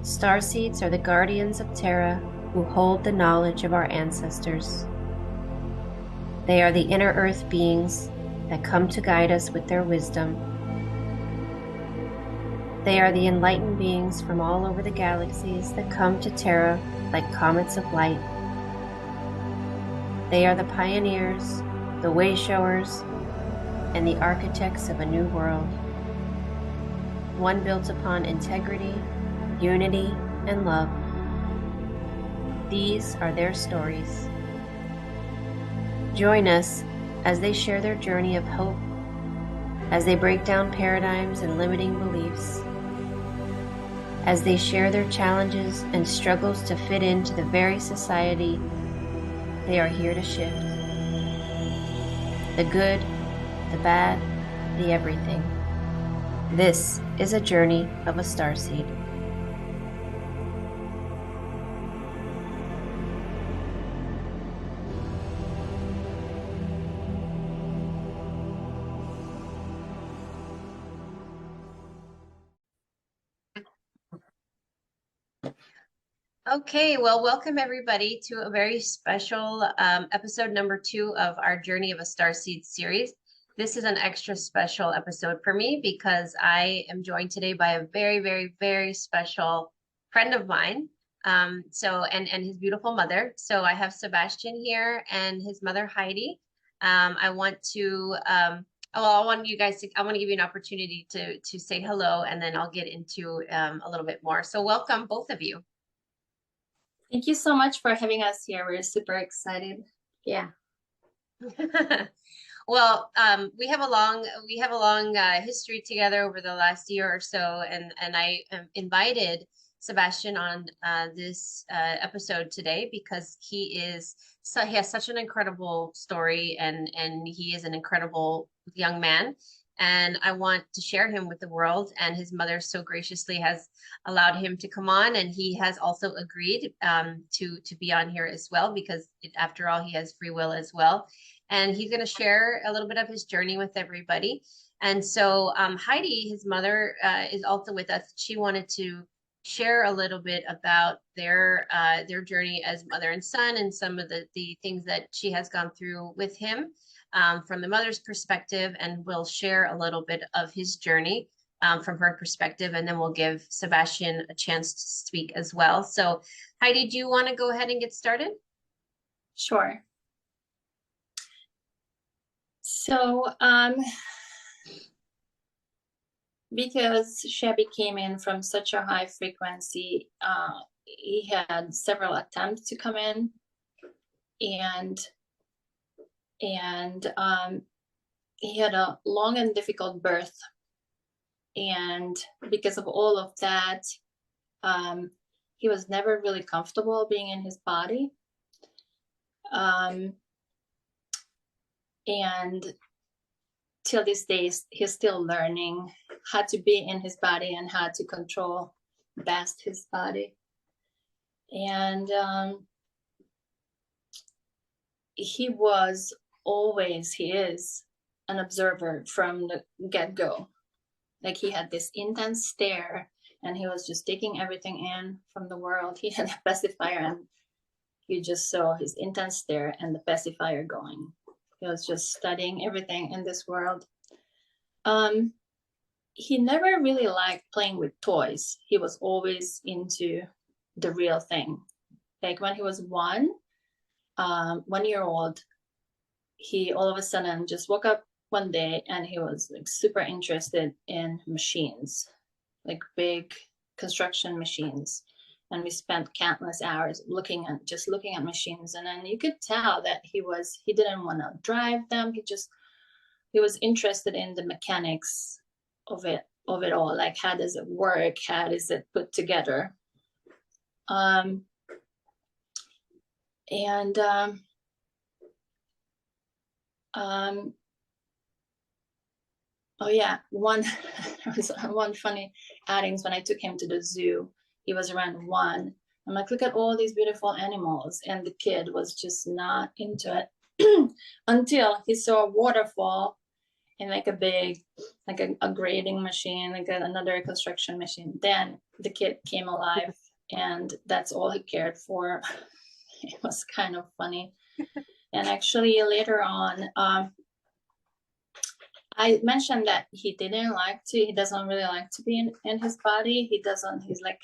Starseeds are the guardians of Terra who hold the knowledge of our ancestors. They are the inner earth beings that come to guide us with their wisdom. They are the enlightened beings from all over the galaxies that come to Terra like comets of light. They are the pioneers, the way-showers, and the architects of a new world. One built upon integrity, unity, and love. These are their stories. Join us as they share their journey of hope, as they break down paradigms and limiting beliefs, as they share their challenges and struggles to fit into the very society they are here to shift. The good, the bad, the everything. This is a journey of a starseed. Okay, well, welcome everybody to a very special episode number 2 of our Journey of a Starseed series. This is an extra special episode for me because I am joined today by a very, very, very special friend of mine. And his beautiful mother. So I have Sebestyen here and his mother Heidi. I want to I want you guys to, I want to give you an opportunity to say hello, and then I'll get into a little bit more. So welcome both of you. Thank you so much for having us here. We're super excited. Yeah. Well, we have a long history together over the last year or so, and I invited Sebestyen on this episode today because he has such an incredible story, and he is an incredible young man. And I want to share him with the world, and his mother so graciously has allowed him to come on, and he has also agreed to be on here as well, because after all, he has free will as well. And he's going to share a little bit of his journey with everybody. And so Heidi, his mother, is also with us. She wanted to share a little bit about their journey as mother and son, and some of the things that she has gone through with him. From the mother's perspective, and we'll share a little bit of his journey from her perspective, and then we'll give Sebestyen a chance to speak as well. So Heidi, do you want to go ahead and get started? Sure. So because Shabby came in from such a high frequency, he had several attempts to come in, and he had a long and difficult birth. And because of all of that, he was never really comfortable being in his body. And till this day, he's still learning how to be in his body and how to control best his body. And he is an observer from the get-go. Like, he had this intense stare, and he was just taking everything in from the world. He had a pacifier, and you just saw his intense stare and the pacifier going. He was just studying everything in this world. He never really liked playing with toys. He was always into the real thing. Like, when he was 1 year old, he all of a sudden just woke up one day, and he was like super interested in machines, like big construction machines. And we spent countless hours looking at machines. And then you could tell that he didn't want to drive them. He was interested in the mechanics of it all. Like, how does it work? How is it put together? Oh yeah, one funny outings when I took him to the zoo. He was around 1. I'm like, look at all these beautiful animals, and the kid was just not into it until he saw a waterfall, in like a big, like a grading machine, like another construction machine. Then the kid came alive, and that's all he cared for. It was kind of funny. And actually later on, I mentioned that he doesn't really like to be in his body. He doesn't like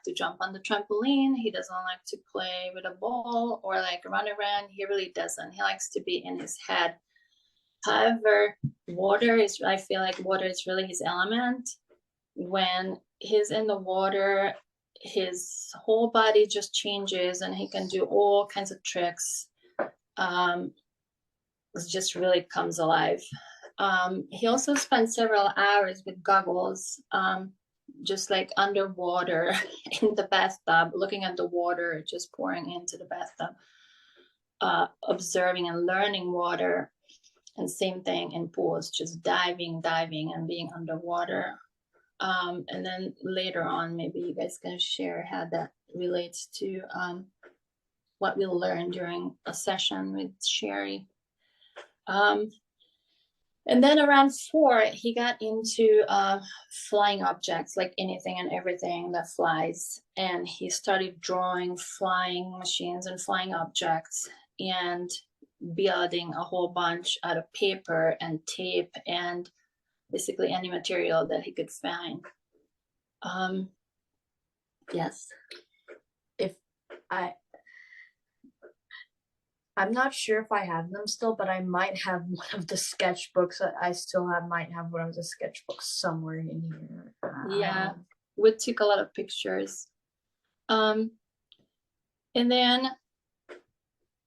to jump on the trampoline. He doesn't like to play with a ball or like run around. He really doesn't. He likes to be in his head. However, I feel like water is really his element. When he's in the water, his whole body just changes and he can do all kinds of tricks. It just really comes alive. He also spent several hours with goggles, just like underwater in the bathtub, looking at the water just pouring into the bathtub, observing and learning water. And same thing in pools, just diving and being underwater. And then later on, maybe you guys can share how that relates to what we learned during a session with Sherri. And then around 4, he got into flying objects, like anything and everything that flies. And he started drawing flying machines and flying objects and building a whole bunch out of paper and tape and basically any material that he could find. Yes. I'm not sure if I have them still, but I might have one of the sketchbooks that I still have. Might have one of the sketchbooks somewhere in here. Yeah, we took a lot of pictures. And then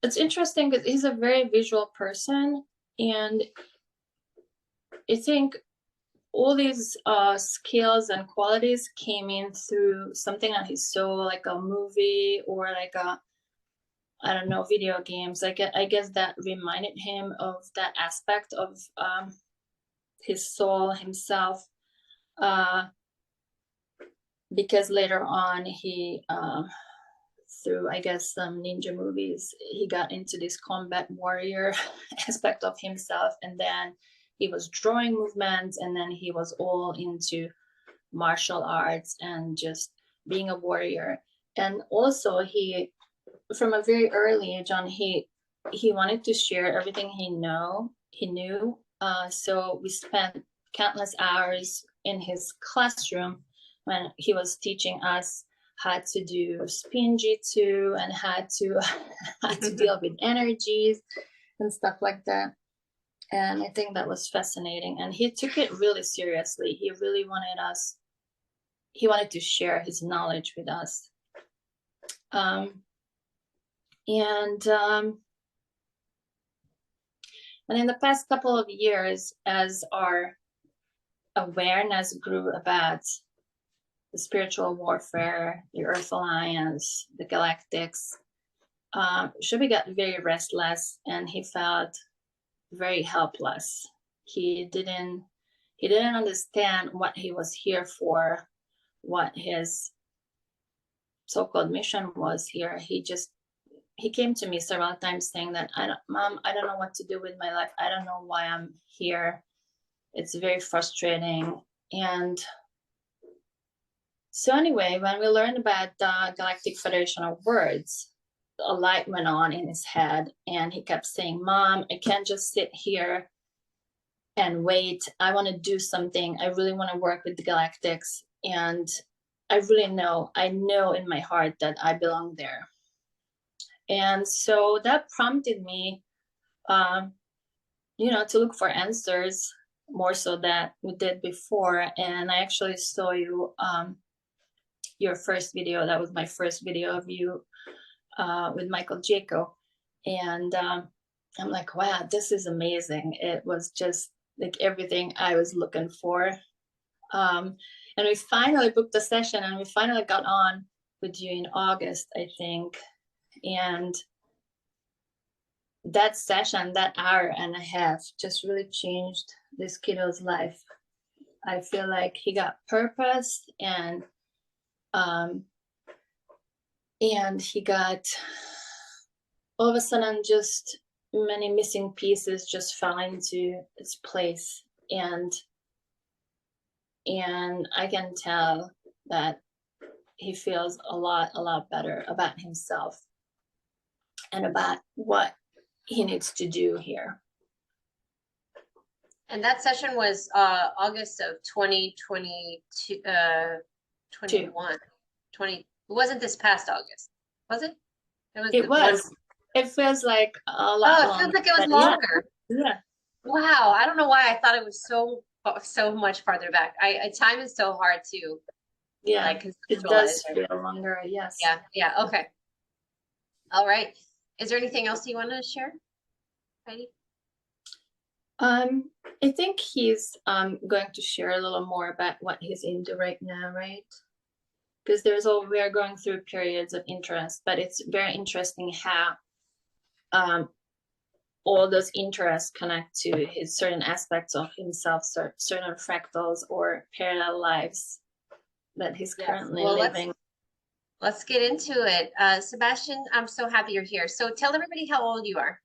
it's interesting because he's a very visual person, and I think all these skills and qualities came in through something that he saw, like a movie or like a, I don't know, video games. I guess that reminded him of that aspect of his soul himself, because later on he, through I guess some ninja movies, he got into this combat warrior aspect of himself, and then he was drawing movements, and then he was all into martial arts and just being a warrior. And also he, from a very early age on, he wanted to share everything he knew. So we spent countless hours in his classroom when he was teaching us how to do spin jitsu and how to deal with energies and stuff like that. And I think that was fascinating. And he took it really seriously. He really wanted to share his knowledge with us. And in the past couple of years, as our awareness grew about the spiritual warfare, the Earth Alliance, the galactics, Shubi got very restless and he felt very helpless. He didn't understand what he was here for, what his so-called mission was here. He came to me several times saying that, Mom, I don't know what to do with my life. I don't know why I'm here. It's very frustrating. And so anyway, when we learned about the Galactic Federation of Words, a light went on in his head and he kept saying, Mom, I can't just sit here and wait. I want to do something. I really want to work with the Galactics. And I know in my heart that I belong there. And so that prompted me, to look for answers more so that we did before. And I actually saw you, your first video. That was my first video of you with Michael Jaco. And I'm like, wow, this is amazing. It was just like everything I was looking for. And we finally booked a session and we finally got on with you in August, I think. And that session, that hour and a half, just really changed this kiddo's life. I feel like he got purpose, and he got, all of a sudden, just many missing pieces just fell into its place. and I can tell that he feels a lot better about himself and about what he needs to do here. And that session was August of 2022, 21. 20. It wasn't this past August, was it? It was. It feels like a lot Oh, it longer. feels like it was longer. Yeah. Wow. I don't know why I thought it was so much farther back. Time is so hard to like it does feel longer. Yes. Yeah. Okay. All right. Is there anything else you want to share, Heidi? I think he's going to share a little more about what he's into right now, right? Because we are going through periods of interest, but it's very interesting how all those interests connect to his certain aspects of himself, certain fractals or parallel lives that he's currently living. Let's get into it. Sebestyen, I'm so happy you're here. So tell everybody how old you are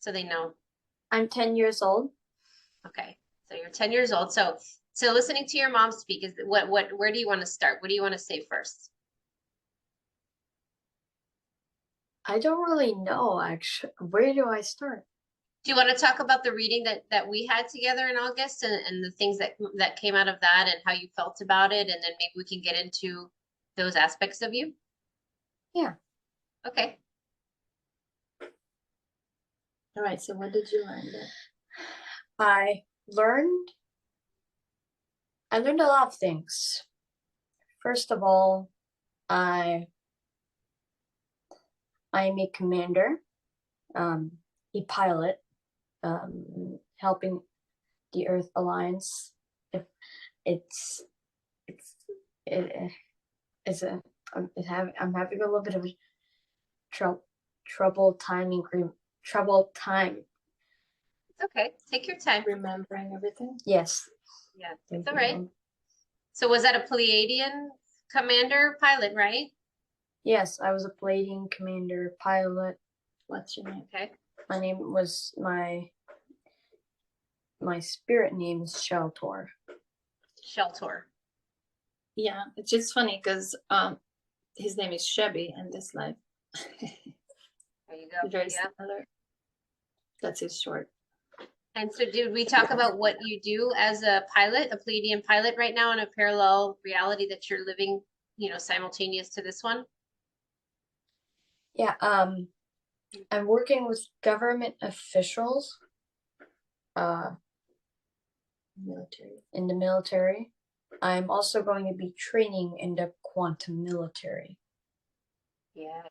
so they know. I'm 10 years old. Okay. So you're 10 years old. So listening to your mom speak, where do you want to start? What do you want to say first? I don't really know, actually. Where do I start? Do you want to talk about the reading that we had together in August and the things that came out of that and how you felt about it? And then maybe we can get into those aspects of you? Yeah. Okay. All right. So what did you learn then? I learned a lot of things. First of all, I'm a commander, a pilot, helping the Earth Alliance. I'm having a little bit of trouble time. It's okay. Take your time. Remembering everything. Yes. Yeah, it's all right. So was that a Pleiadian commander pilot, right? Yes, I was a Pleiadian commander pilot. What's your name? Okay. My spirit name is Shaltor. Shaltor. Yeah, it's just funny because his name is Sherri in this life. There you go. Very similar. That's his short. And so did we talk about what you do as a pilot, a Pleiadian pilot right now in a parallel reality that you're living, simultaneous to this one? Yeah, I'm working with government officials in the military. I'm also going to be training in the quantum military. Yeah.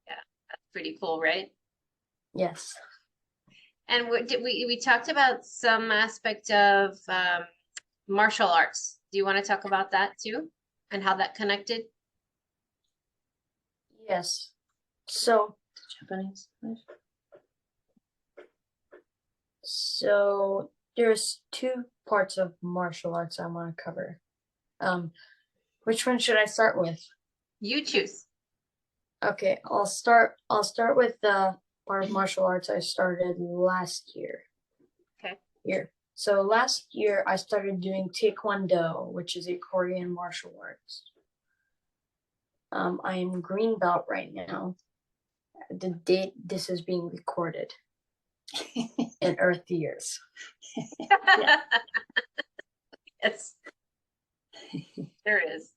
Yeah, that's pretty cool, right? Yes. And we talked about some aspect of martial arts. Do you want to talk about that too, and how that connected? Yes. So Japanese. So there's two parts of martial arts I want to cover. Which one should I start with? You choose. Okay, I'll start with the part of martial arts I started last year. Okay. So last year I started doing Taekwondo, which is a Korean martial arts. I am green belt right now. The date this is being recorded in Earth years. Yeah. Yes. There is.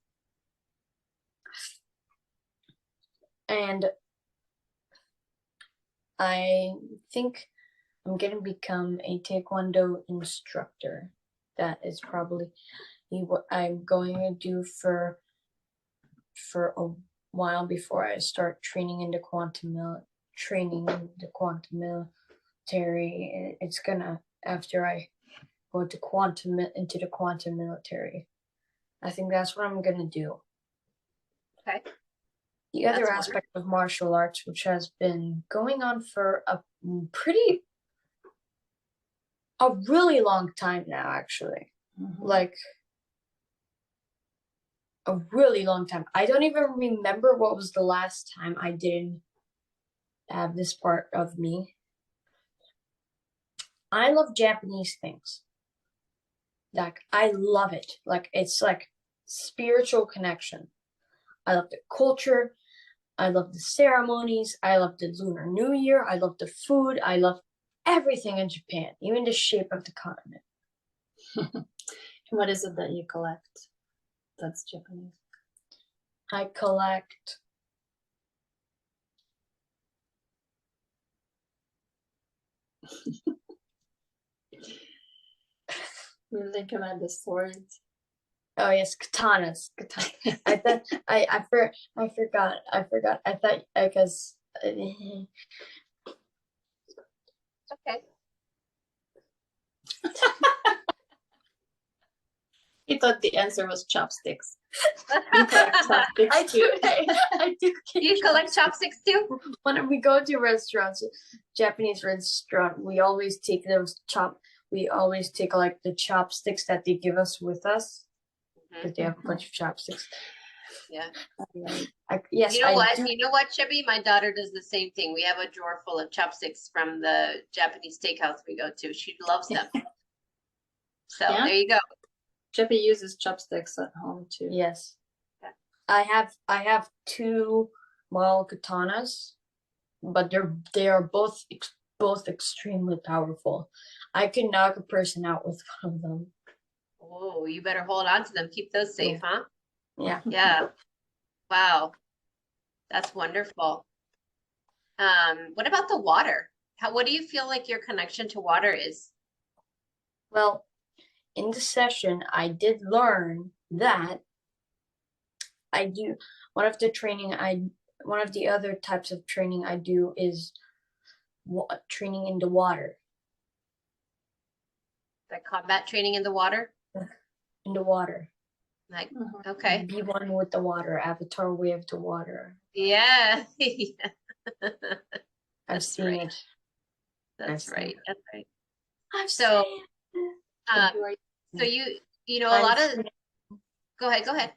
And I think I'm going to become a Taekwondo instructor. That is probably what I'm going to do for a while before I start training into quantum military. It's gonna, after I go into the quantum military. I think that's what I'm gonna do. Okay. The other aspect of martial arts, which has been going on for a really long time now, actually. Mm-hmm. Like a really long time. I don't even remember what was the last time I didn't have this part of me. I love Japanese things. Like, I love it. Like, it's like spiritual connection. I love the culture. I love the ceremonies. I love the Lunar New Year. I love the food. I love everything in Japan, even the shape of the continent. What is it that you collect that's Japanese? I collect We're thinking about the swords. oh yes, katanas. I thought I forgot. I thought because Okay. He thought the answer was chopsticks. You collect chopsticks I too. do. You collect chopsticks too? When we go to restaurants, Japanese restaurant, we always take We always take like the chopsticks that they give us with us, because they have a bunch of chopsticks. Yeah. Yes, You know what? do. You know what, Sherri? My daughter does the same thing. We have a drawer full of chopsticks from the Japanese steakhouse we go to. She loves them. So Yeah? there you go. Jeppy uses chopsticks at home too. Yes. Yeah. I have two model katanas, but they are both extremely powerful. I can knock a person out with one of them. Oh, you better hold on to them. Keep those safe, huh? Yeah. Yeah. Wow. That's wonderful. What about the water? What do you feel like your connection to water is? Well, in the session, I did learn that I do one of the other types of training I do is training in the water. Like combat training in the water? In the water. Like, okay. Be one with the water. Avatar way of the water. Yeah. I've seen it. That's right. That's right. So, so you know, a lot of, go ahead.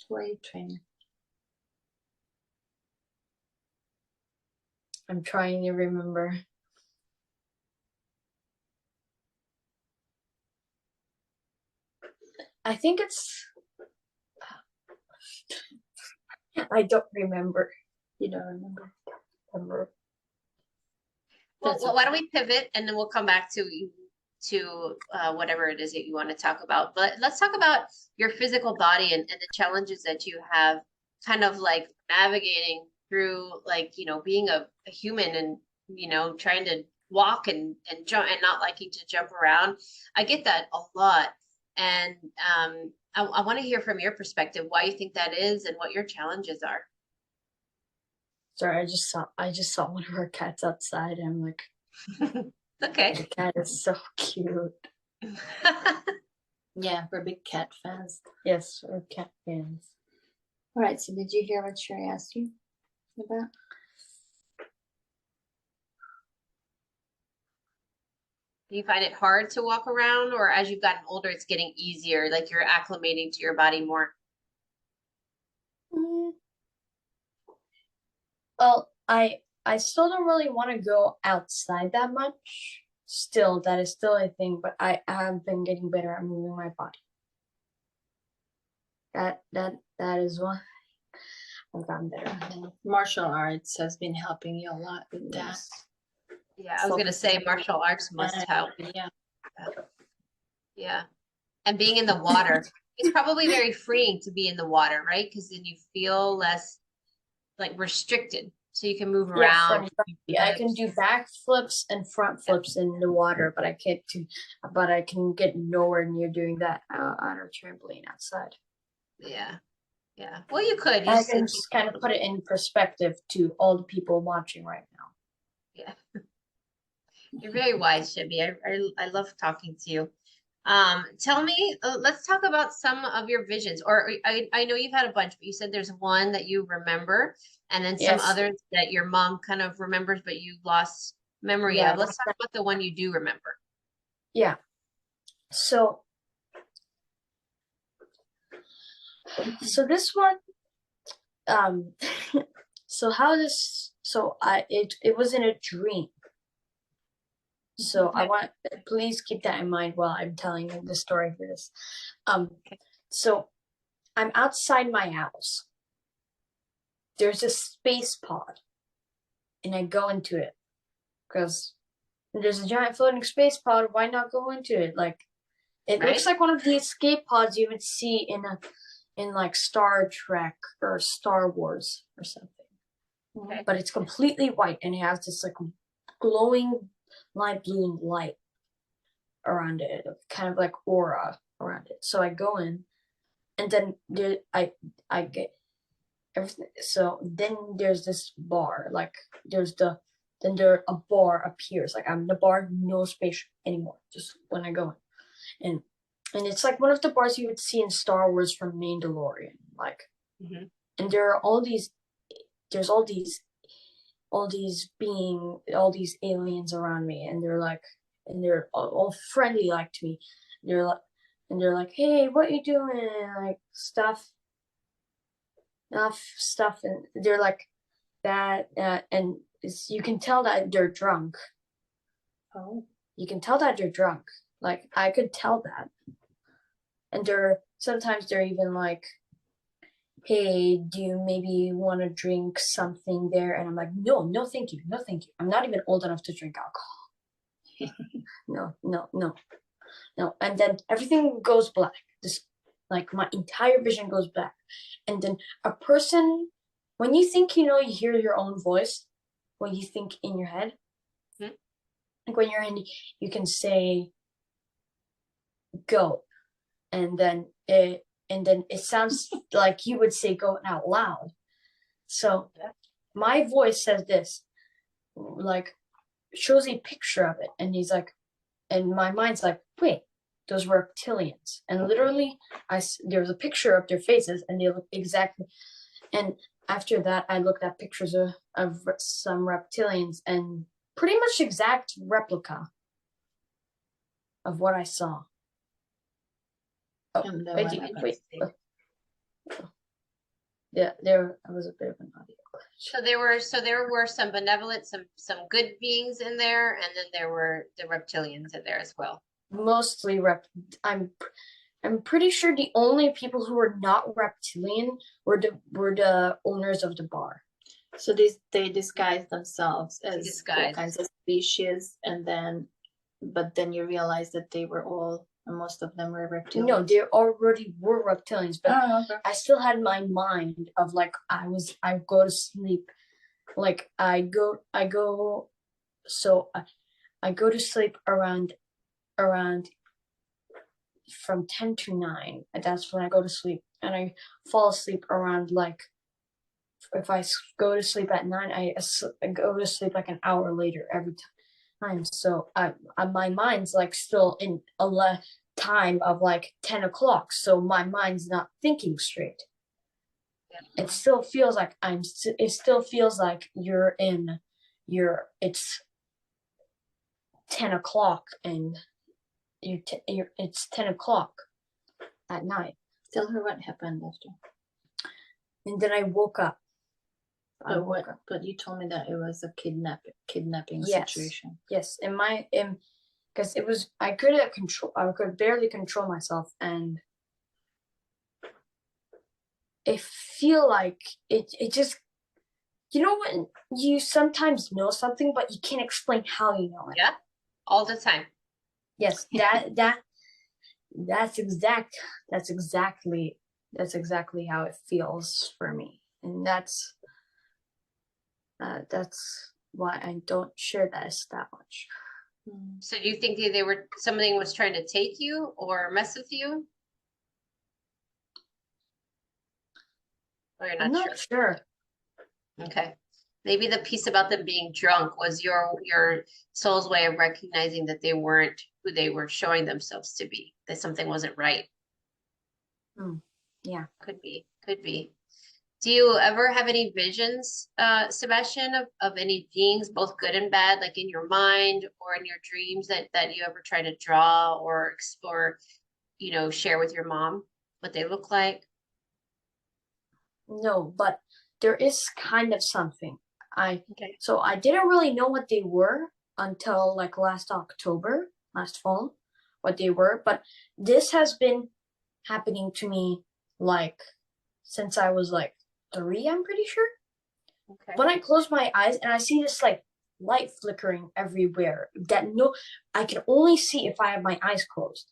Where are you training? I'm trying to remember. I think it's, I don't remember. You don't remember? Well, why don't we pivot and then we'll come back to whatever it is that you want to talk about. But let's talk about your physical body and the challenges that you have kind of like navigating through, like, you know, being a human and, you know, trying to walk and jump and not liking to jump around. I get that a lot. And I want to hear from your perspective why you think that is and what your challenges are. Sorry, I just saw one of our cats outside and I'm like, okay. The cat is so cute. Yeah, we're big cat fans. Yes, we're cat fans. All right, so did you hear what Sherri asked you about? Do you find it hard to walk around, or as you've gotten older, it's getting easier, like you're acclimating to your body more? Well, I still don't really want to go outside that much. Still, that is still a thing, but I have been getting better at moving my body. That is one I've gotten better at. Martial arts has been helping you a lot with that. Yeah, I was gonna say martial arts must help. Yeah. Yeah. And being in the water, it's probably very freeing to be in the water, right? Because then you feel less like restricted, so you can move around. I can do back flips and front flips in the water, but I can get nowhere near doing that on a trampoline outside. Yeah. Yeah. Well, you could. I can just kind of put it in perspective to all the people watching right now. Yeah. You're very wise, Sherri. I love talking to you. Tell me, let's talk about some of your visions, or I know you've had a bunch, but you said there's one that you remember and then some others that your mom kind of remembers, but you lost memory of. Let's talk about the one you do remember. Yeah. So this one, it was in a dream. So I Okay. want, please keep that in mind while I'm telling you the story for this. So I'm outside my house. There's a space pod, and I go into it because there's a giant floating space pod. Why not go into it? Like, it looks like one of the escape pods you would see in like Star Trek or Star Wars or something. Okay. But it's completely white, and it has this like glowing light blue light around it, kind of like aura around it. So I go in, and then I get everything. So then there's this bar, like a bar appears, like I'm in the bar, no space anymore, just when I go in, and it's like one of the bars you would see in Star Wars from Mandalorian, like, and there are there's all these aliens around me, and they're all friendly like to me. They're like, hey, what you doing? Like stuff, and they're like that, and you can tell that they're drunk. Oh. You can tell that they're drunk. Like I could tell that, and sometimes they're even like, hey, do you maybe want to drink something there? And I'm like, no, thank you. I'm not even old enough to drink alcohol. No. And then everything goes black. Like my entire vision goes black. And then a person, when you think, you hear your own voice, when you think in your head, like when you're in, you can say, go. And then it sounds like you would say go out loud. So my voice says this, like shows a picture of it, and he's like, and my mind's like, wait, those reptilians. And literally there was a picture of their faces, and they look exactly. And after that, I looked at pictures of some reptilians, and pretty much exact replica of what I saw. And wait. Yeah, there was a bit of an audio glitch. So there were some benevolent, some good beings in there, and then there were the reptilians in there as well. Mostly I'm pretty sure the only people who were not reptilian were the owners of the bar. So they disguise themselves as all kinds of species, but then you realize that they were all, most of them were reptilians. No, they already were reptilians, but okay. I still had my mind of like I go to sleep, like I go to sleep around from 10 to 9. That's when I go to sleep, and I fall asleep around, like, if I go to sleep at 9, I go to sleep like an hour later every time. So my mind's like still in a time of like 10 o'clock, so my mind's not thinking straight. It still feels like it's 10 o'clock, and it's 10 o'clock at night. Tell her what happened after. And then I woke up. But you told me that it was a kidnapping situation. Yes, because it was, I could barely control myself, and I feel like it just, when you sometimes know something, but you can't explain how you know it. Yeah, all the time. Yes, that's exactly how it feels for me, and that's why I don't share that much. So do you think something was trying to take you or mess with you? Or you're I'm not sure. Okay. Maybe the piece about them being drunk was your soul's way of recognizing that they weren't who they were showing themselves to be, that something wasn't right. Yeah. Could be. Do you ever have any visions, Sebestyen, of any beings, both good and bad, like in your mind or in your dreams that you ever try to draw or share with your mom what they look like? No, but there is kind of something. So I didn't really know what they were until like last fall, what they were. But this has been happening to me like since I was like 3, I'm pretty sure. Okay. When I close my eyes and I see this like light flickering everywhere I can only see if I have my eyes closed.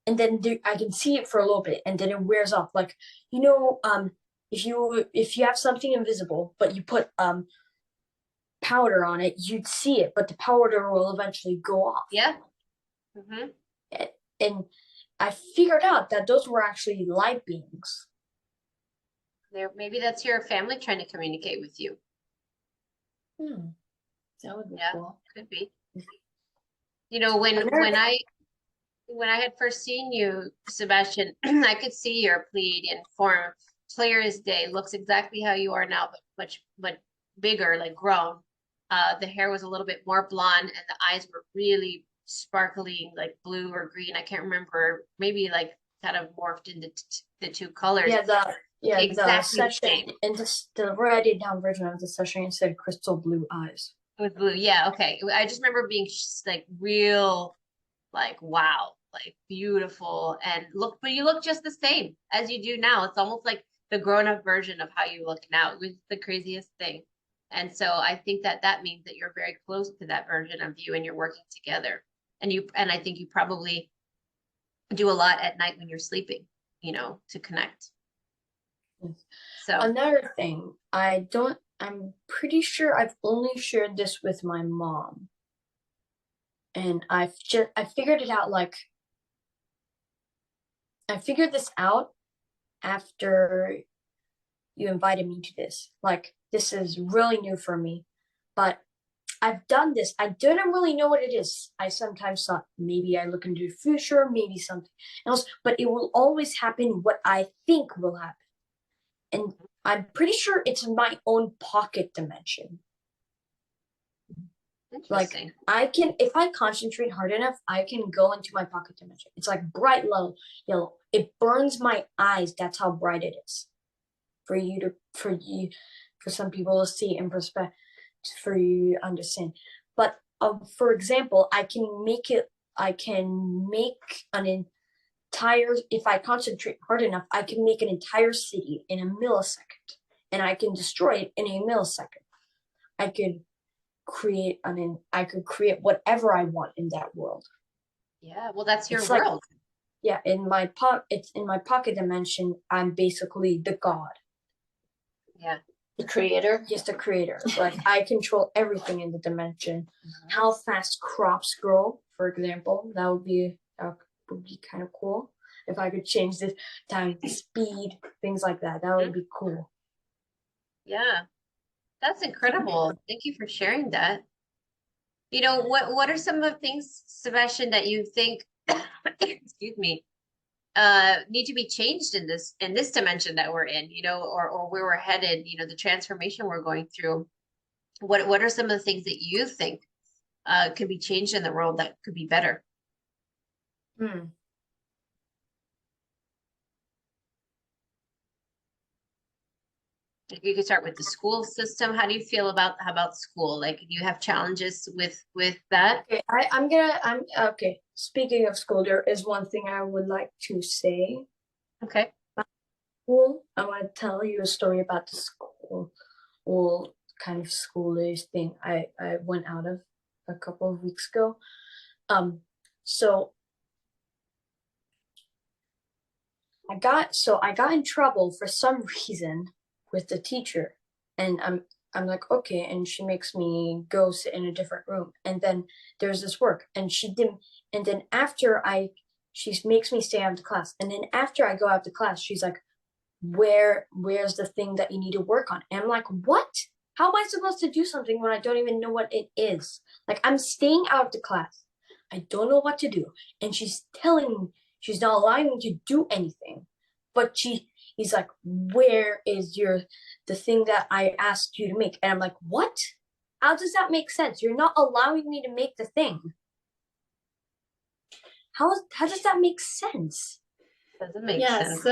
And then I can see it for a little bit and then it wears off. Like, if you have something invisible, but you put powder on it, you'd see it, but the powder will eventually go off. Yeah. Mm-hmm. And I figured out that those were actually light beings. Maybe that's your family trying to communicate with you. That would be cool. Could be. You know, when I had first seen you, Sebestyen, I could see your Pleiadian form clear as day. Looks exactly how you are now, but much bigger, like grown. The hair was a little bit more blonde, and the eyes were really sparkling, like blue or green. I can't remember. Maybe like kind of morphed into the two colors. Exactly the session and the writing down version of the session said crystal blue eyes. With blue, yeah, okay. I just remember being like real, like wow, like beautiful, and but you look just the same as you do now. It's almost like the grown-up version of how you look now. It was the craziest thing. And so I think that means that you're very close to that version of you and you're working together. And I think you probably do a lot at night when you're sleeping, to connect. So another thing, I'm pretty sure I've only shared this with my mom. And I figured it out, like, I figured this out after you invited me to this. Like, this is really new for me, but I've done this. I didn't really know what it is. I sometimes thought maybe I look into the future, maybe something else, but it will always happen what I think will happen. And I'm pretty sure it's my own pocket dimension. Like, if I concentrate hard enough, I can go into my pocket dimension. It's like bright yellow. It burns my eyes. That's how bright it is. For some people to see in perspective, for you to understand. But for example, I can make an entire, if I concentrate hard enough, I can make an entire city in a millisecond, and I can destroy it in a millisecond. I could create whatever I want in that world. Yeah, well, that's your world. In my pocket dimension, I'm basically the god. Yeah. The creator? Yes, the creator. Like, I control everything in the dimension. Mm-hmm. How fast crops grow, for example, that would be kind of cool. If I could change the time, speed, things like that, that would be cool. Yeah, that's incredible. Thank you for sharing that. What are some of the things, Sebestyen, that you think, excuse me, need to be changed in this dimension that we're in, or where we're headed, the transformation we're going through? What are some of the things that you think could be changed in the world that could be better? You could start with the school system. How do you feel about school? Like, do you have challenges with that? Okay, okay. Speaking of school, there is one thing I would like to say. Okay. School. I want to tell you a story about the school, kind of schoolish thing I went out of a couple of weeks ago. So I got in trouble for some reason with the teacher, and I'm like, okay, and she makes me go sit in a different room, and then there's this work, and she didn't, and then she makes me stay out of the class, and then after I go out of the class, she's like, where's the thing that you need to work on? And I'm like, what? How am I supposed to do something when I don't even know what it is? Like, I'm staying out of the class, I don't know what to do, and she's not allowing me to do anything, but he's like, where is the thing that I asked you to make? And I'm like, what? How does that make sense? You're not allowing me to make the thing. How does that make sense? Doesn't make sense.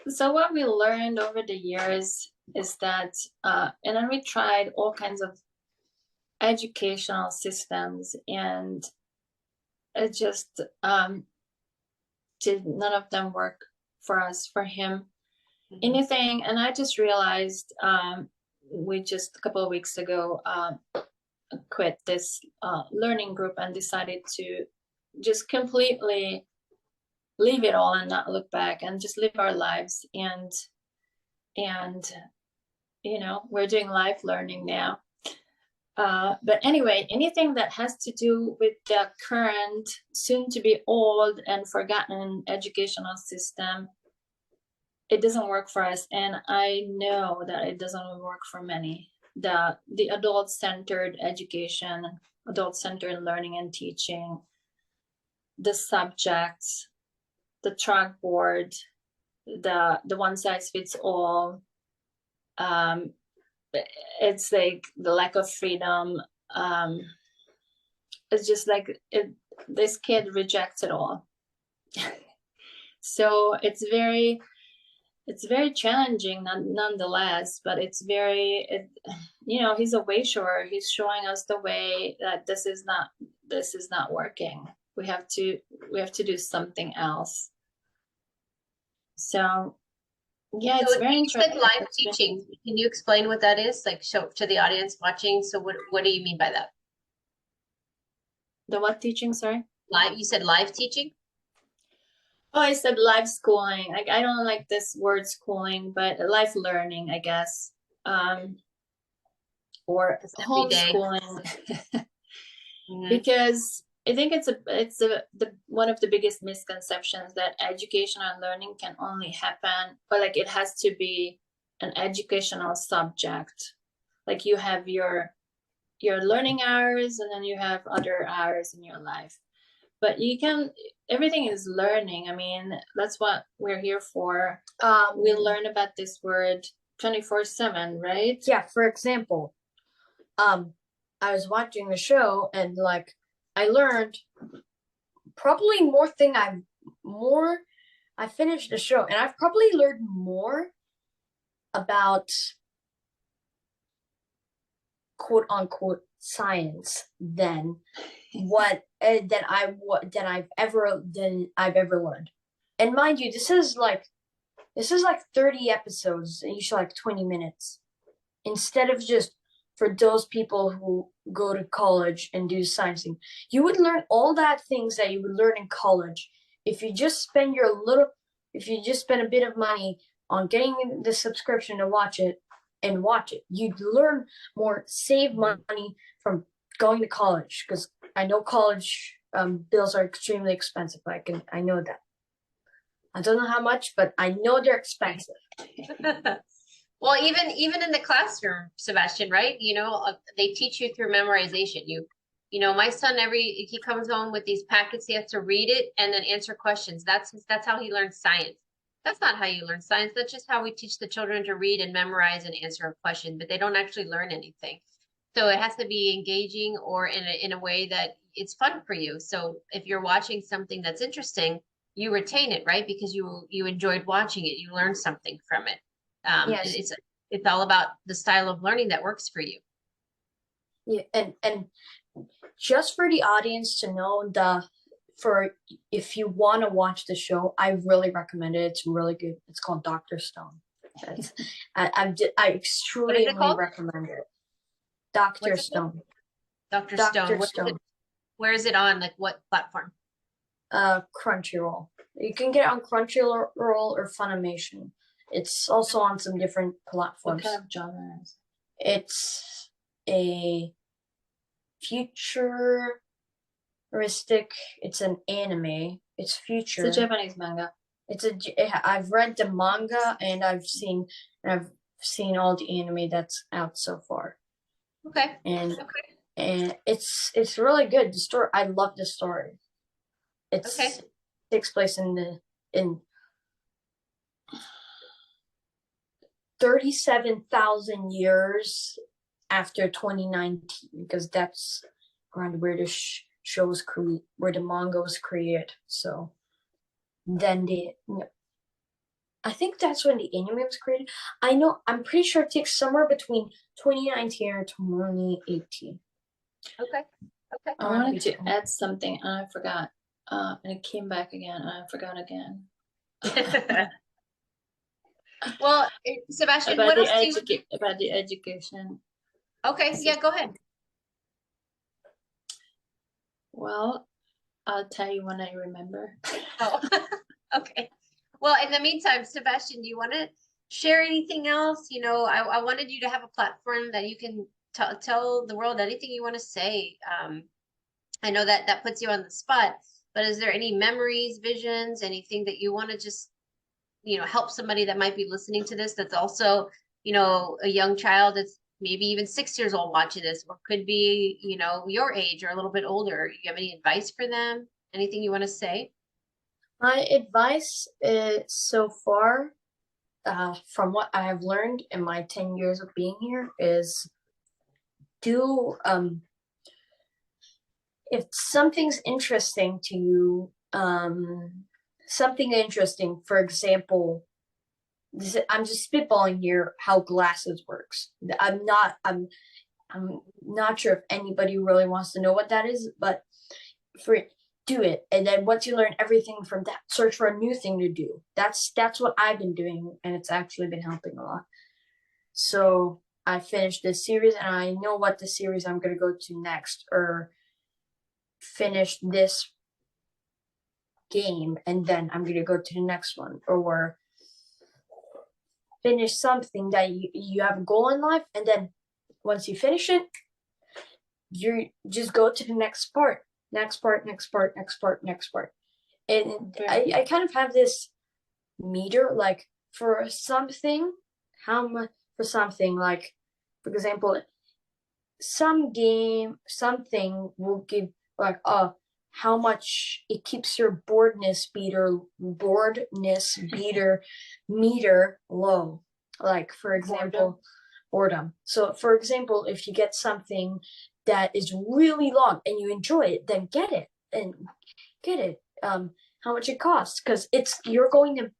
So what we learned over the years is that, and then we tried all kinds of educational systems, and it just none of them work for us, for him. Anything. And I just realized we just a couple of weeks ago quit this learning group and decided to just completely leave it all and not look back and just live our lives. And you know, we're doing life learning now. But anyway, anything that has to do with the current, soon to be old and forgotten educational system, it doesn't work for us. And I know that it doesn't work for many. The adult-centered education, adult-centered learning and teaching, the subjects, the chalkboard, the one size fits all. It's like the lack of freedom. It's just like this kid rejects it all. So it's very challenging nonetheless, but it's you know, he's a way shower. He's showing us the way that this is not working. We have to do something else. So yeah, it's very interesting. Live teaching. Can you explain what that is? Like, show to the audience watching. So what do you mean by that? The what teaching, sorry? Live, you said live teaching? Oh, I said live schooling. Like, I don't like this word schooling, but life learning, I guess. Or homeschooling. Because I think it's one of the biggest misconceptions that education and learning can only happen, or like it has to be an educational subject. Like you have your learning hours, and then you have other hours in your life. But everything is learning. I mean, that's what we're here for. We learn about this word 24/7, right? Yeah, for example, I was watching the show and like I learned probably I finished the show and I've probably learned more about quote unquote science than I've ever learned. And mind you, this is like 30 episodes and each like 20 minutes. Instead of just for those people who go to college and do science, you would learn all that things that you would learn in college if you just spend a bit of money on getting the subscription to watch it. You'd learn more, save money from going to college, because I know college bills are extremely expensive. I know that. I don't know how much, but I know they're expensive. Well, even in the classroom, Sebestyen, right? You know, they teach you through memorization. You know, my son he comes home with these packets. He has to read it and then answer questions. That's how he learns science. That's not how you learn science. That's just how we teach the children to read and memorize and answer a question, but they don't actually learn anything. So it has to be engaging or in a way that it's fun for you. So if you're watching something that's interesting, you retain it, right? Because you enjoyed watching it. You learned something from it. Yes. It's all about the style of learning that works for you. Yeah, and just for the audience to know, if you want to watch the show, I really recommend it. It's really good. It's called Dr. Stone. I extremely recommend it. Dr. Stone. Dr. Stone. Where is it on? Like what platform? Crunchyroll. You can get it on Crunchyroll or Funimation. It's also on some different platforms. What kind of genre is it? It's a futuristic. It's an anime. It's future. It's a Japanese manga. I've read the manga and I've seen all the anime that's out so far. Okay. And it's really good. The story, I love the story. It takes place in 37,000 years after 2019, because that's around where the show was where the manga was created. So then I think that's when the anime was created. I'm pretty sure it takes somewhere between 2019 and 2018. Okay. Okay. I wanted to add something and I forgot. And it came back again and I forgot again. Well, Sebestyen, About what the else do you? about the education. Okay, yeah, go ahead. Well, I'll tell you when I remember. Oh, okay. Well, in the meantime, Sebestyen, do you want to share anything else? You know, I wanted you to have a platform that you can tell the world anything you want to say. I know that that puts you on the spot, but is there any memories, visions, anything that you want to just, you know, help somebody that might be listening to this that's also, you know, a young child that's maybe even 6 years old watching this, or could be, you know, your age or a little bit older? You have any advice for them? Anything you want to say? My advice is, so far, from what I have learned in my 10 years of being here, is do if something's interesting to you, something interesting, for example, I'm just spitballing here how glasses works. I'm not sure if anybody really wants to know what that is, but do it, and then once you learn everything from that, search for a new thing to do. That's what I've been doing, and it's actually been helping a lot. So I finished this series and I know what the series I'm going to go to next, or finish this game and then I'm going to go to the next one, or finish something that you have a goal in life, and then once you finish it, you just go to the next part. And I kind of have this meter, like for something, how much for something, like for example, something will give like how much it keeps your boredness meter low. Like for example, boredom. So for example, if you get something that is really long and you enjoy it, then get it. How much it costs, because you're gonna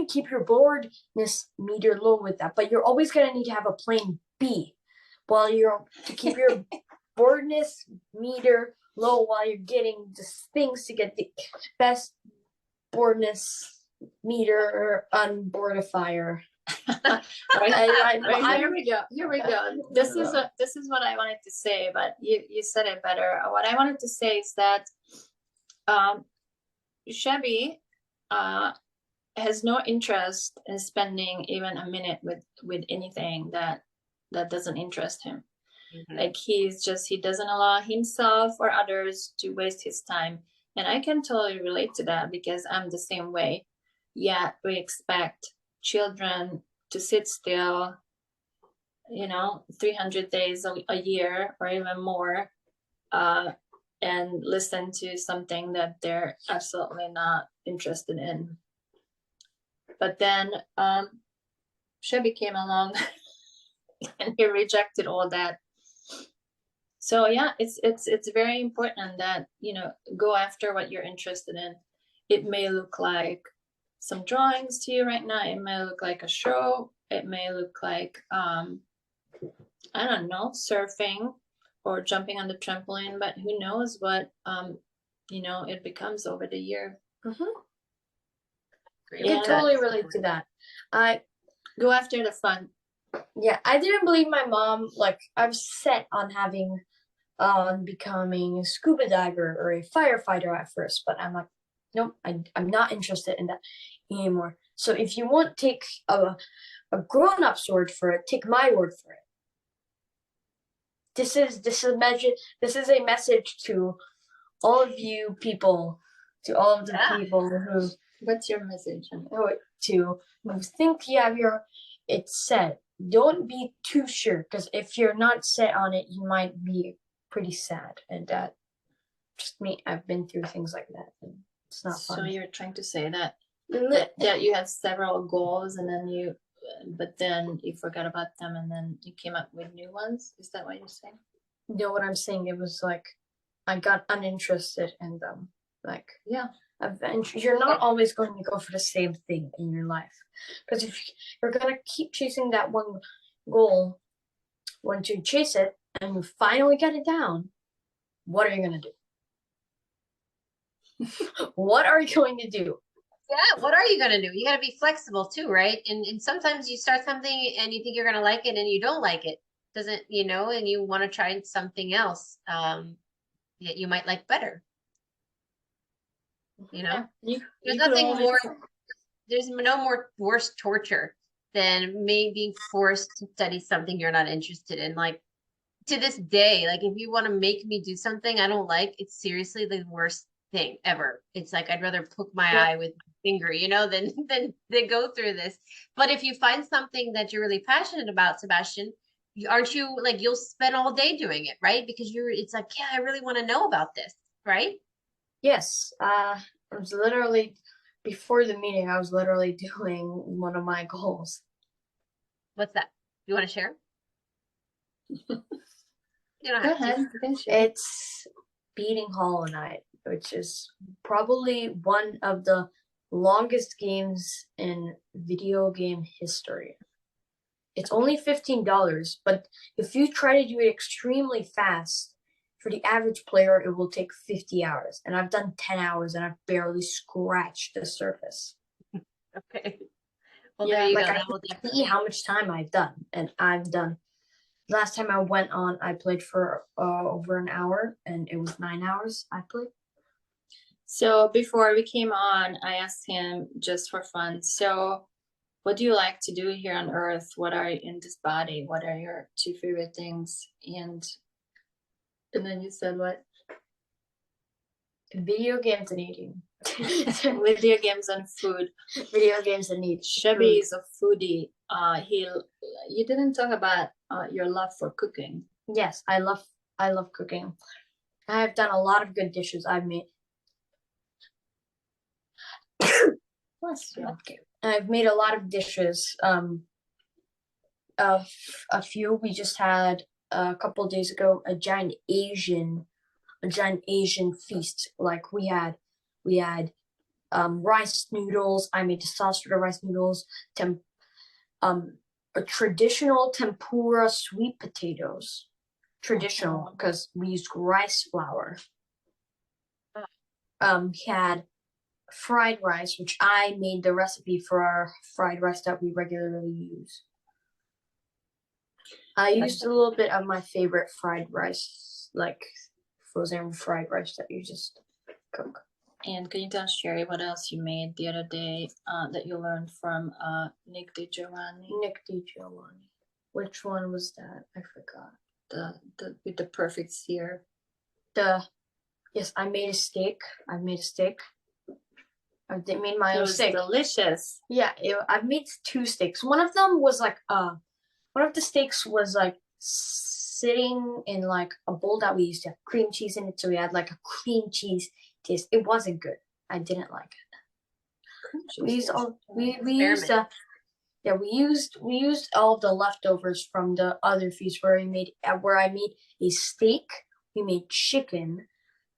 keep your boredness meter low with that, but you're always gonna need to have a plan B to keep your boredness meter low while you're getting the things to get the best boredness meter unboardifier. Here we go. This is what I wanted to say, but you said it better. What I wanted to say is that Sherri has no interest in spending even a minute with anything that doesn't interest him. Mm-hmm. Like he doesn't allow himself or others to waste his time, and I can totally relate to that because I'm the same way. Yet we expect children to sit still, 300 days a year or even more, and listen to something that they're absolutely not interested in. But then Sherri came along and he rejected all that. So yeah, it's very important that go after what you're interested in. It may look like some drawings to you right now. It may look like a show. It may look like I don't know, surfing or jumping on the trampoline. But who knows what it becomes over the year. Mm-hmm. I can totally relate to that. I go after the fun. Yeah, I didn't believe my mom. Like, I was set on becoming a scuba diver or a firefighter at first, but I'm like, nope, I'm not interested in that anymore. So if you want to take a grown-up's word for it, take my word for it. This is a message to all of you people, to all of the people who. What's your message? To who think you have it's set. Don't be too sure, because if you're not set on it, you might be pretty sad. And that, just me, I've been through things like that, and it's not fun. So you're trying to say that you had several goals, and then but then you forgot about them, and then you came up with new ones? Is that what you're saying? No, what I'm saying, it was like I got uninterested in them. Like, yeah. You're not always going to go for the same thing in your life, because if you're going to keep chasing that one goal, once you chase it, and you finally get it down, what are you going to do? What are you going to do? Yeah, what are you going to do? You got to be flexible too, right? And sometimes you start something and you think you're going to like it and you don't like it. Doesn't, you know, and you want to try something else that you might like better. You know, there's nothing more, there's no more worse torture than me being forced to study something you're not interested in. Like to this day, like if you want to make me do something I don't like, it's seriously the worst thing ever. It's like I'd rather poke my eye with my finger, you know, than go through this. But if you find something that you're really passionate about, Sebestyen, aren't you like you'll spend all day doing it, right? Because it's like, yeah, I really want to know about this, right? Yes. I was literally, before the meeting, I was literally doing one of my goals. What's that? You want to share? You don't Go have ahead. to. It's beating Hollow Knight, which is probably one of the longest games in video game history. It's only $15, but if you try to do it extremely fast, for the average player, it will take 50 hours. And I've done 10 hours and I've barely scratched the surface. Okay. Well, there you go. I can see how much time I've done. And I've done, last time I went on, I played for over an hour, and it was 9 hours I played. So before we came on, I asked him just for fun, so what do you like to do here on Earth? What are in this body? What are your 2 favorite things? And then you said what? Video games and eating. Video games and food. Video games and eating. Sherri is a foodie. You didn't talk about your love for cooking. Yes, I love cooking. I have done a lot of good dishes I've made. Okay. I've made a lot of dishes. A few we just had a couple of days ago, a giant Asian feast. Like we had rice noodles. I made the sauce for the rice noodles. A traditional tempura sweet potatoes. Traditional because we used rice flour. We had fried rice, which I made the recipe for our fried rice that we regularly use. I used a little bit of my favorite fried rice, like frozen fried rice that you just cook. And can you tell Sherri what else you made the other day that you learned from Nick DiGiovanni? Nick DiGiovanni. Which one was that? I forgot. The with the perfect sear. Yes, I made a steak. I made my own steak. Delicious. Yeah, I made 2 steaks. One of them was like one of the steaks was like sitting in like a bowl that we used to have cream cheese in it, so we had like a cream cheese taste. It wasn't good. I didn't like it. We used all of the leftovers from the other feast where I made a steak. We made chicken.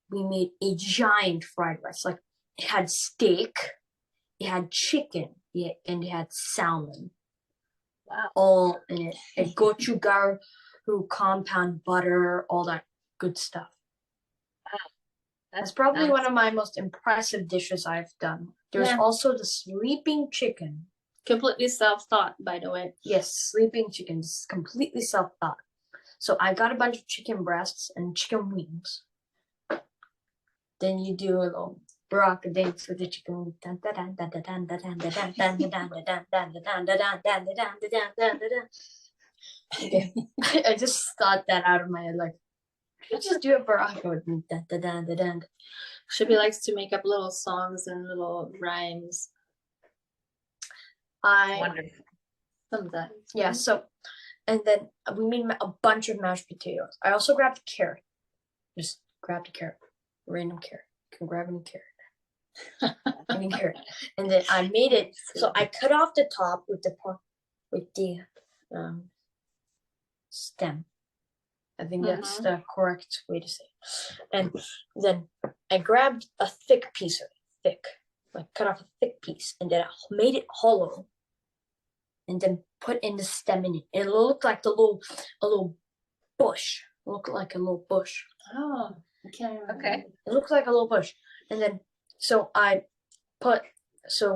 We made a giant fried rice. Like it had steak, it had chicken, and it had salmon. Wow. All in it. And gochugaru, compound butter, all that good stuff. Wow. That's probably one of my most impressive dishes I've done. There's also the sleeping chicken. Completely self-taught, by the way. Yes, sleeping chicken is completely self-taught. So I got a bunch of chicken breasts and chicken wings. Then you do a little rock dance with the chicken. Okay. I just thought that out of my head, like, let's just do a baraka. Sherri likes to make up little songs and little rhymes. Wonderful. Sometimes. Yeah, so, and then we made a bunch of mashed potatoes. I also grabbed a carrot. Just grabbed a carrot. Random carrot. You can grab any carrot. Any carrot. And then I made it, so I cut off the top with the stem. I think that's the correct way to say it. And then I grabbed a thick piece of it, cut off a thick piece, and then I made it hollow, and then put in the stem in it. It looked like a little bush. It looked like a little bush. Oh, I can't remember. Okay. It looks like a little bush. And then, so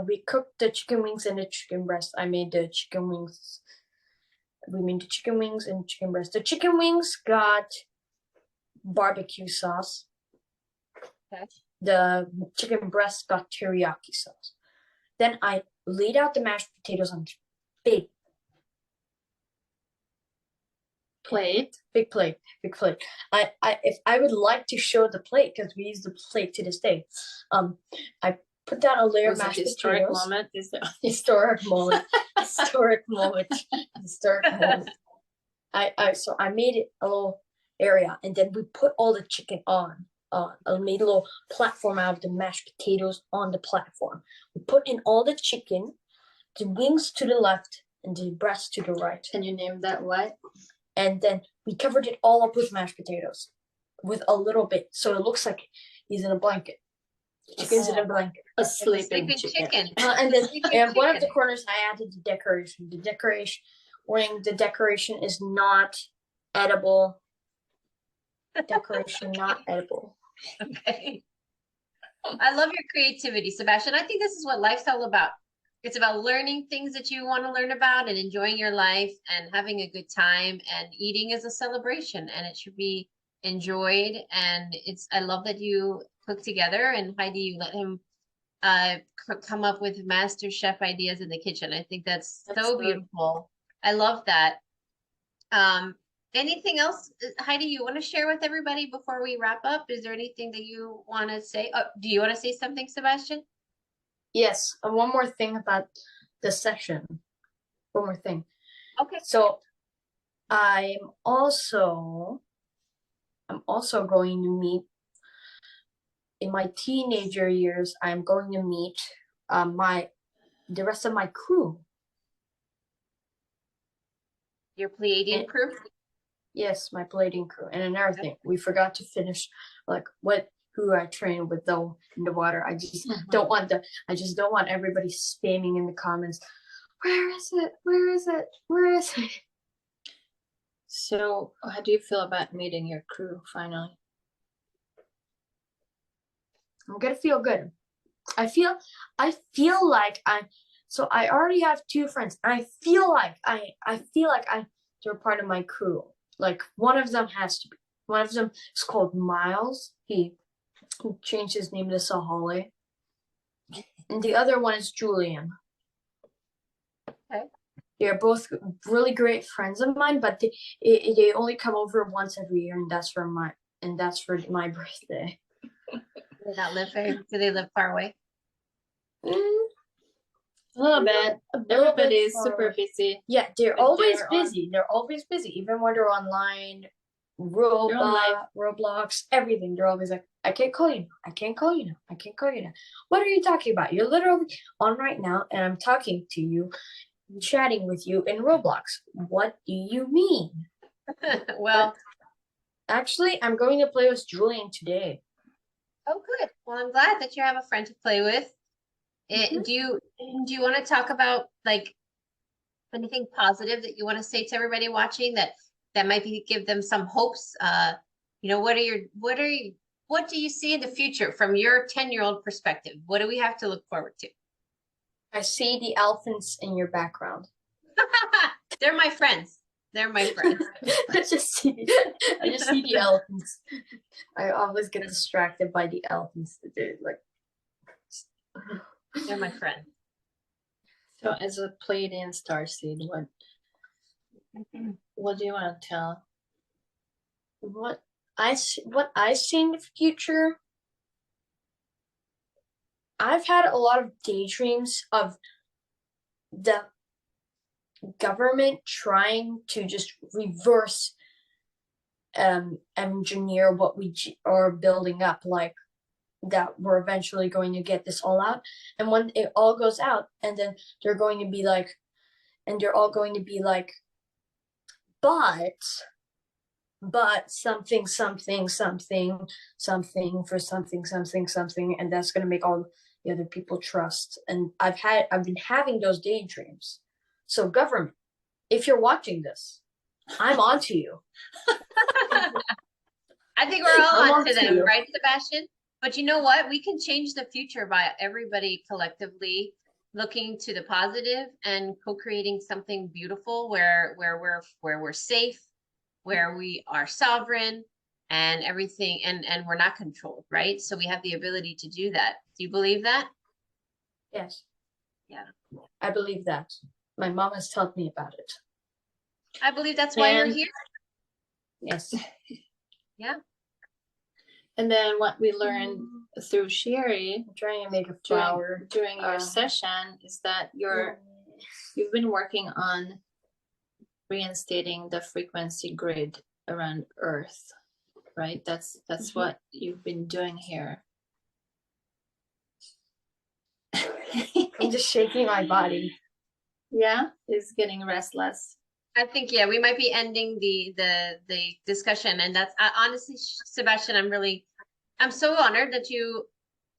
we cooked the chicken wings and the chicken breast. I made the chicken wings. We made the chicken wings and chicken breast. The chicken wings got barbecue sauce. Okay. The chicken breast got teriyaki sauce. Then I laid out the mashed potatoes on big plate. If I would like to show the plate, because we use the plate to this day. I put down a layer of mashed historic potatoes. Moment? Historic moment. Historic moment. Historic moment. So I made it a little area, and then we put all the chicken on. I made a little platform out of the mashed potatoes on the platform. We put in all the chicken, the wings to the left, and the breast to the right. And you named that what? And then we covered it all up with mashed potatoes, with a little bit, so it looks like he's in a blanket. Chicken's in a blanket. A sleeping chicken. And then in one of the corners, I added the decoration. The decoration is not edible. Decoration not edible. Okay. I love your creativity, Sebestyen. I think this is what life's all about. It's about learning things that you want to learn about and enjoying your life and having a good time, and eating is a celebration and it should be enjoyed. And I love that you cook together, and Heidi, you let him come up with master chef ideas in the kitchen. I think that's so beautiful. I love that. Anything else, Heidi, you want to share with everybody before we wrap up? Is there anything that you want to say? Do you want to say something, Sebestyen? Yes, and one more thing about the session. One more thing. Okay. So I'm also going to meet, in my teenager years, I'm going to meet the rest of my crew. Your Pleiadian crew? Yes, my Pleiadian crew. And another thing, we forgot to finish who I trained with though in the water. I just don't want everybody spamming in the comments. Where is it? Where is it? Where is it? So how do you feel about meeting your crew finally? I'm gonna feel good. I feel like I already have 2 friends. And I feel like they're part of my crew. Like one of them has to be. One of them is called Miles. He changed his name to Sahale. And the other one is Julian. Okay. They're both really great friends of mine, but they only come over once every year, and that's for my birthday. Do they live far away? A little bit. Everybody's super busy. Yeah, they're always busy. They're always busy, even when they're online. Roblox, everything. They're always like, I can't call you now. I can't call you now. I can't call you now. What are you talking about? You're literally on right now, and I'm talking to you, chatting with you in Roblox. What do you mean? Well, actually, I'm going to play with Julian today. Oh, good. Well, I'm glad that you have a friend to play with. Do you want to talk about like anything positive that you want to say to everybody watching that might give them some hopes? What do you see in the future from your 10-year-old perspective? What do we have to look forward to? I see the elephants in your background. They're my friends. They're my friends. I just see the elephants. I always get distracted by the elephants. They're my friend. So as a Pleiadian Starseed, what do you want to tell? What I see in the future, I've had a lot of daydreams of the government trying to just reverse engineer what we are building up, like that we're eventually going to get this all out, and when it all goes out, and then they're all going to be like, but something for something, and that's going to make all the other people trust. And I've been having those daydreams. So government, if you're watching this, I'm onto you. I think we're all I'm onto onto them, you. right, Sebestyen? But you know what? We can change the future by everybody collectively looking to the positive and co-creating something beautiful where we're safe, where we are sovereign and everything and we're not controlled, right? So we have the ability to do that. Do you believe that? Yes. Yeah. I believe that. My mom has taught me about it. I believe that's why you're here. Yes. Yeah. And then what we learned through Sherri I'm trying to make a flower during your session is that you've been working on reinstating the frequency grid around Earth, right? That's what you've been doing here. I'm just shaking my body. Yeah, it's getting restless. I think, yeah, we might be ending the discussion, and that's honestly, Sebestyen, I'm so honored that you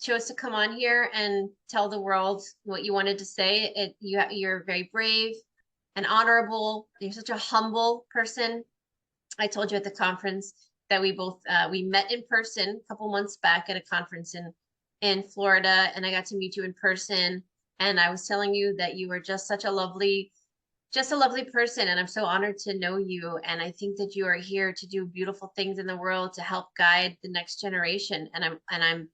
chose to come on here and tell the world what you wanted to say. You're very brave and honorable. You're such a humble person. I told you at the conference that we met in person a couple months back at a conference in Florida, and I got to meet you in person. And I was telling you that you were just a lovely person, and I'm so honored to know you. And I think that you are here to do beautiful things in the world to help guide the next generation. And I'm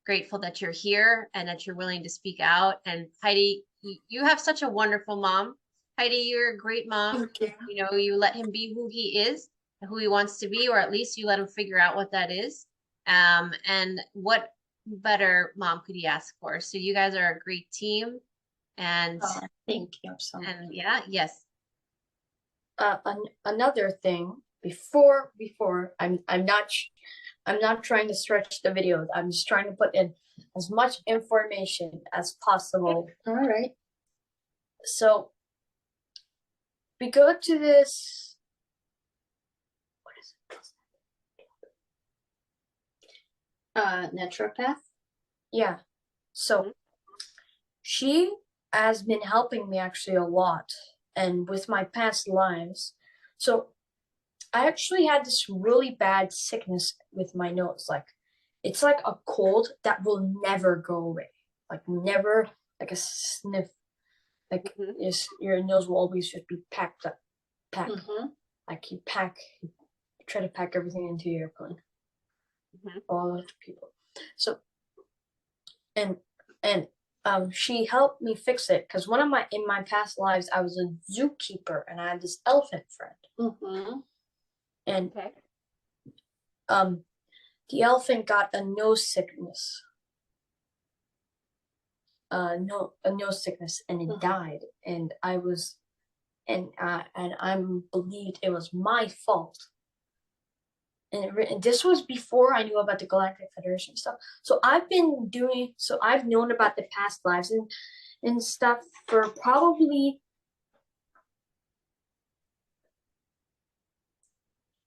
grateful that you're here and that you're willing to speak out. And Heidi, you have such a wonderful mom. Heidi, you're a great mom. Okay. You know, you let him be who he is, who he wants to be, or at least you let him figure out what that is. And what better mom could he ask for? So you guys are a great team. And thank you so much. And yeah, yes. Another thing before I'm not trying to stretch the video. I'm just trying to put in as much information as possible. All right. So we go to this. What is it? Naturopath. Yeah. So she has been helping me actually a lot, and with my past lives. So I actually had this really bad sickness with my nose. Like, it's like a cold that will never go away. Like, never, like a sniff. Like, your nose will always just be packed up. Like, you try to pack everything into your airplane. All of the people. So, and she helped me fix it because in my past lives, I was a zookeeper and I had this elephant friend. And the elephant got a nose sickness. A nose sickness, and it died. And I was, and I'm believed it was my fault. And this was before I knew about the Galactic Federation stuff. So I've known about the past lives and stuff for probably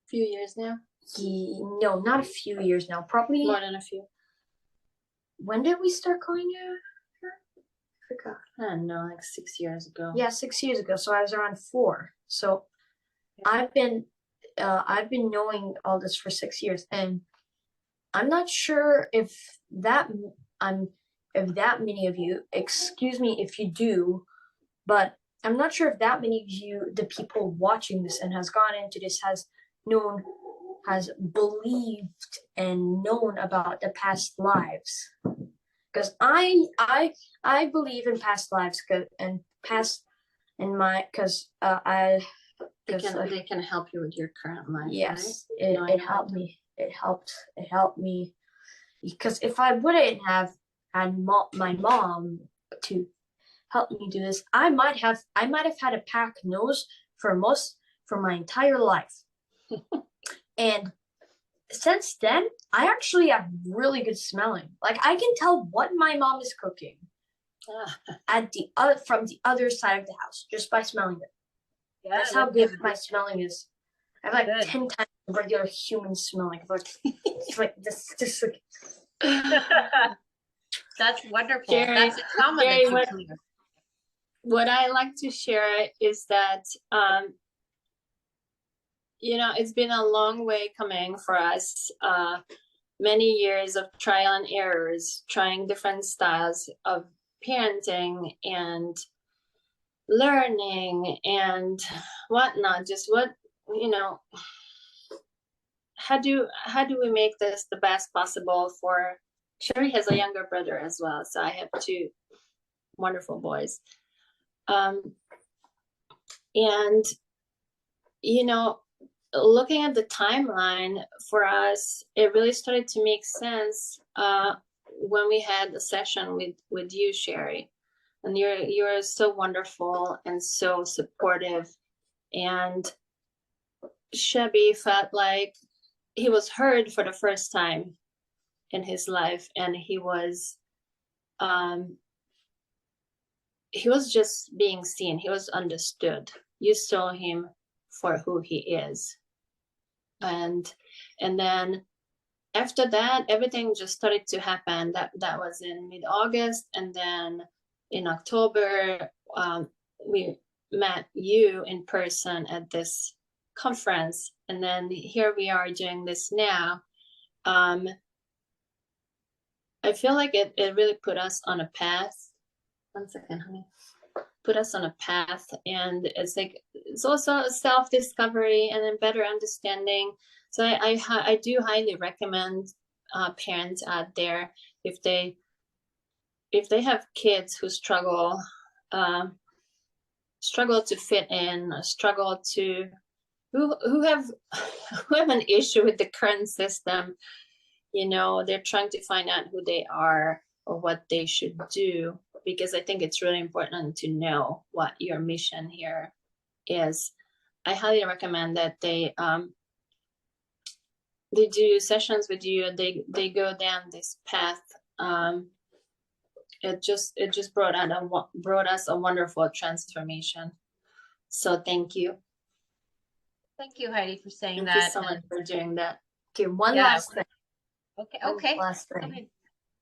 a few years now. No, not a few years now. Probably more than a few. When did we start calling her? I forgot. I don't know, like 6 years ago. Yeah, 6 years ago. So I was around 4. So I've been knowing all this for 6 years, and I'm not sure if that many of you, excuse me if you do, but I'm not sure if that many of you, the people watching this and has gone into this, has believed and known about the past lives. Because I believe in past lives they can help you with your current life. Yes, right? it helped me. It helped me because if I wouldn't have had my mom to help me do this, I might have had a packed nose for my entire life. And since then, I actually have really good smelling. Like, I can tell what my mom is cooking from the other side of the house just by smelling it. Yeah, that's how good my smelling is. I have like 10 times regular human smelling. It's like this. That's wonderful. Sherri, that's a trauma that you clear. What I like to share is that you know, it's been a long way coming for us. Many years of trial and errors, trying different styles of parenting and learning and whatnot. Just what, you know, how do we make this the best possible for Sherri has a younger brother as well, so I have two wonderful boys. And you know, looking at the timeline for us, it really started to make sense when we had a session with you, Sherri. And you're so wonderful and so supportive. And Sebi felt like he was heard for the first time in his life, and he was just being seen. He was understood. You saw him for who he is. And then after that, everything just started to happen. That was in mid-August, and then in October, we met you in person at this conference, and then here we are doing this now. I feel like it really put us on a path. One second, honey. Put us on a path, and it's like it's also a self-discovery and a better understanding. So I do highly recommend parents out there, if they have kids who struggle to fit in, struggle to who have an issue with the current system. You know, they're trying to find out who they are or what they should do, because I think it's really important to know what your mission here is. I highly recommend that they do sessions with you, and they go down this path. It just brought us a wonderful transformation. So thank you. Thank you, Heidi, for saying Thank you that. so much for doing that. Okay, one last thing. Okay. Last Go thing. ahead.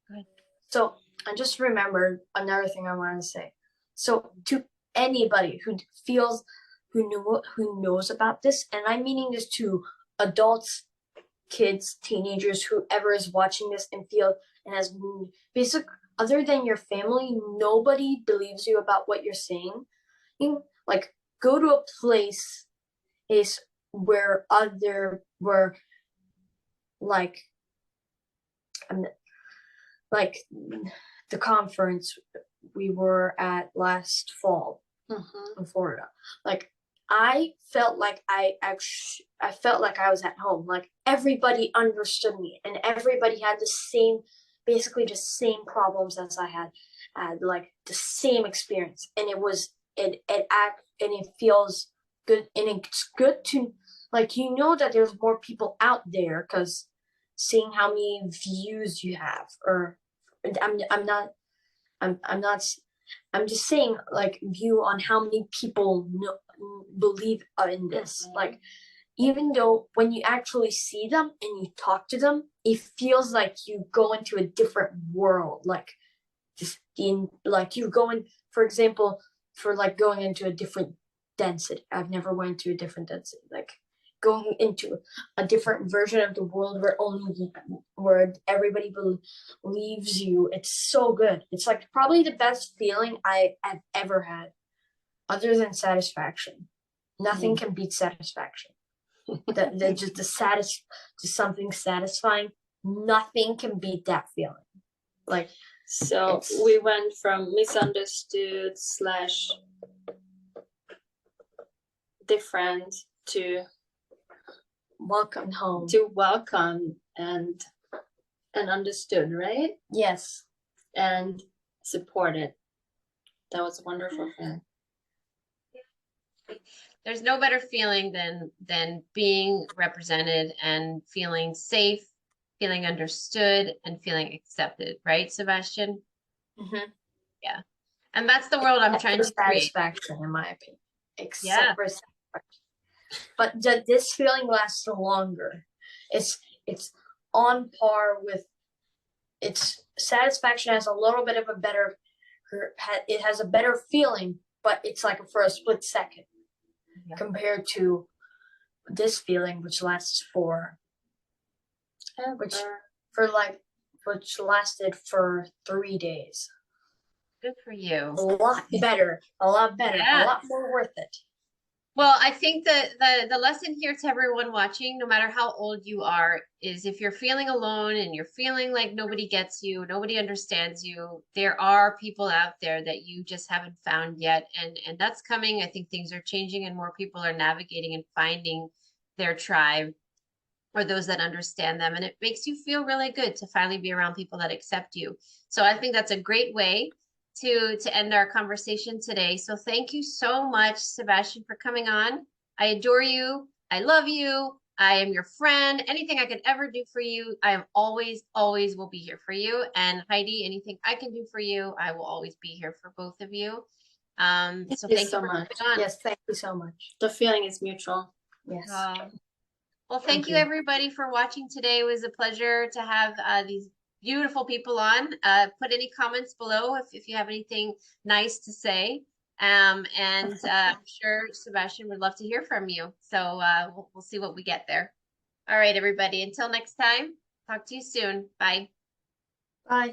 Go ahead. So I just remembered another thing I want to say. So to anybody who knows about this, and I'm meaning this to adults, kids, teenagers, whoever is watching this and feel and has basic, other than your family, nobody believes you about what you're saying. You like go to a place where the conference we were at last fall in Florida. Like I felt like I felt like I was at home. Like everybody understood me, and everybody had basically the same problems as I had like the same experience. And it feels good, and it's good to like, you know, that there's more people out there, because seeing how many views you have, or I'm just saying, like, view on how many people believe in this. Like, even though when you actually see them and you talk to them, it feels like you go into a different world. Like, you go in, for example, going into a different density. I've never went to a different density. Like, going into a different version of the world where everybody believes you. It's so good. It's like probably the best feeling I have ever had, other than satisfaction. Nothing can beat satisfaction. Just something satisfying. Nothing can beat that feeling. Like, so we went from misunderstood / different to welcome home, to welcome and understood, right? Yes. And supported. That was a wonderful feeling. There's no better feeling than being represented and feeling safe, feeling understood, and feeling accepted, right, Sebestyen? Yeah. And that's the world I'm trying to create. Satisfaction, in my opinion. Except for satisfaction. But this feeling lasts longer. It's on par with, its satisfaction has a little bit of a better, it has a better feeling, but it's like for a split second compared to this feeling, which lasts which lasted for 3 days. Good for you. A lot better, Yeah. a lot more worth it. Well, I think that the lesson here to everyone watching, no matter how old you are, is if you're feeling alone and you're feeling like nobody gets you, nobody understands you, there are people out there that you just haven't found yet. And that's coming. I think things are changing and more people are navigating and finding their tribe or those that understand them. And it makes you feel really good to finally be around people that accept you. So I think that's a great way to end our conversation today. So thank you so much, Sebestyen, for coming on. I adore you. I love you. I am your friend. Anything I could ever do for you, I am always, always will be here for you. And Heidi, anything I can do for you, I will always be here for both of you. So thank you so for much. coming on. Yes, thank you so much. The feeling is mutual. Yes. Well, thank you everybody for watching today. It was a pleasure to have these beautiful people on. Put any comments below if you have anything nice to say. And I'm sure Sebestyen would love to hear from you. So we'll see what we get there. All right, everybody. Until next time, talk to you soon. Bye. Bye.